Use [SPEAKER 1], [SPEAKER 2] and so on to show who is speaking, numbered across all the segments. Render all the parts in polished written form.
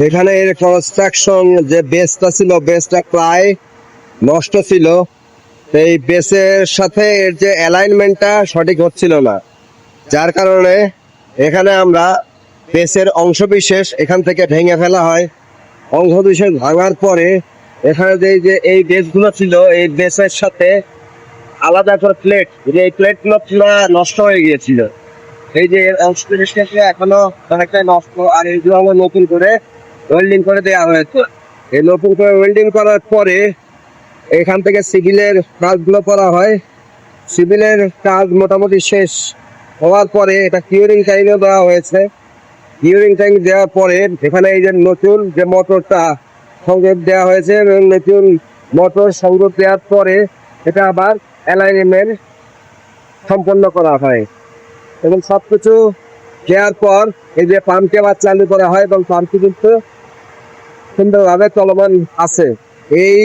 [SPEAKER 1] এখানে এর কনস্ট্রাকশন যে বেসটা ছিল, বেসটা প্রায় নষ্ট ছিল। এই বেসের সাথে এর যে অ্যালাইনমেন্টটা সঠিক হচ্ছিল না, যার কারণে এখানে আমরা বেসের অংশবিশেষ এখান থেকে ভেঙে ফেলা হয়। অংশবিশেষ ভাঙার পরে এখানে যে এই বেসগুলো ছিল, এই বেসের সাথে আলাদা করে প্লেট, এই প্লেটগুলো নষ্ট হয়ে গিয়েছিল। এই যে এর অংশবিশেষটা এখনো অনেকটাই নষ্ট, আর এইগুলো আমরা নতুন করে ওয়েল্ডিং করে দেওয়া হয়েছে। এই নতুন করে ওয়েল্ডিং করার পরে এখান থেকে সিভিলের কাজগুলো করা হয়। সিভিলের কাজ মোটামুটি শেষ হওয়ার পরে এটা কিউরিং টাইমে দেওয়া হয়েছে। কিউরিং টাইম দেওয়ার পরে এখানে এই যে নতুন যে মোটরটা সংযোগ দেওয়া হয়েছে, এবং নতুন মোটর সংযোগ দেওয়ার পরে এটা আবার অ্যালাইনমেন্ট সম্পন্ন করা হয়, এবং সবকিছু দেওয়ার পর এই যে পাম্পটি আবার চালু করা হয়, এবং পাম্পটি কিন্তু সুন্দরভাবে চলমান আছে। এই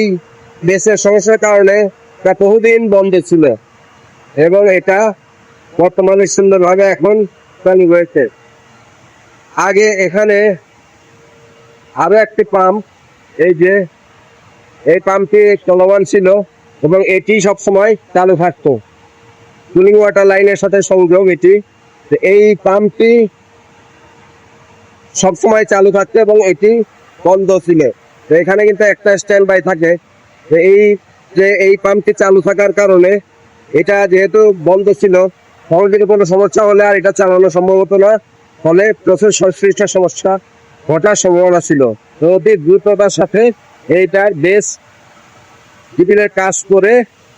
[SPEAKER 1] বেসের সমস্যার কারণে এটা বহুদিন বন্ধ ছিল, এবং এটা বর্তমানে সুন্দরভাবে এখন চালু হয়েছে। আগে এখানে আরো একটি পাম্প, এই যে এই পাম্পটি চলমান ছিল, এবং এটি সবসময় চালু থাকতো, কুলিং ওয়াটার লাইনের সাথে সংযোগ এটি। এই পাম্পটি সবসময় চালু থাকতো এবং এটি বন্ধ ছিল। এখানে কিন্তু একটা স্ট্যান্ড বাই থাকে। এই পাম্পটি চালু থাকার কারণে এটা যেহেতু বন্ধ ছিল, সহজে কোনো সমস্যা হলে আর এটা চালানো সম্ভব হতো না, ফলে প্রচুর সংশ্লিষ্ট সমস্যা ঘটার সম্ভাবনা ছিল। তো অতি দ্রুততার সাথে এইটার বেস সিভিলের কাজ করে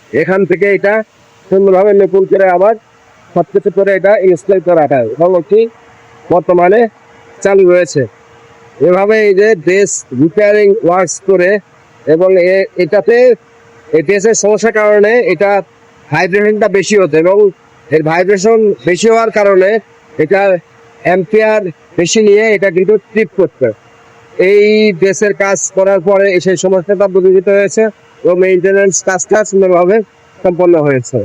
[SPEAKER 1] এখান থেকে এটা সুন্দরভাবে নতুন করে আবার সবকিছু করে এটা ইনস্টল করা হয়, এবং এটি বর্তমানে চালু রয়েছে। এভাবে এই যে বেস রিপেয়ারিং ওয়ার্কস করে, এবং এটাতে এই বেসের সমস্যার কারণে এটা ভাইব্রেশনটা বেশি হতো, এবং এর ভাইব্রেশন বেশি হওয়ার কারণে এটা অ্যাম্পিয়ার বেশি নিয়ে এটা কিন্তু ট্রিপ করতে। এই বেসের কাজ করার পরে সেই সমস্যাটা দূরীভূত হয়েছে, এবং মেইনটেনেন্স কাজটা সুন্দরভাবে সম্পন্ন হয়েছে।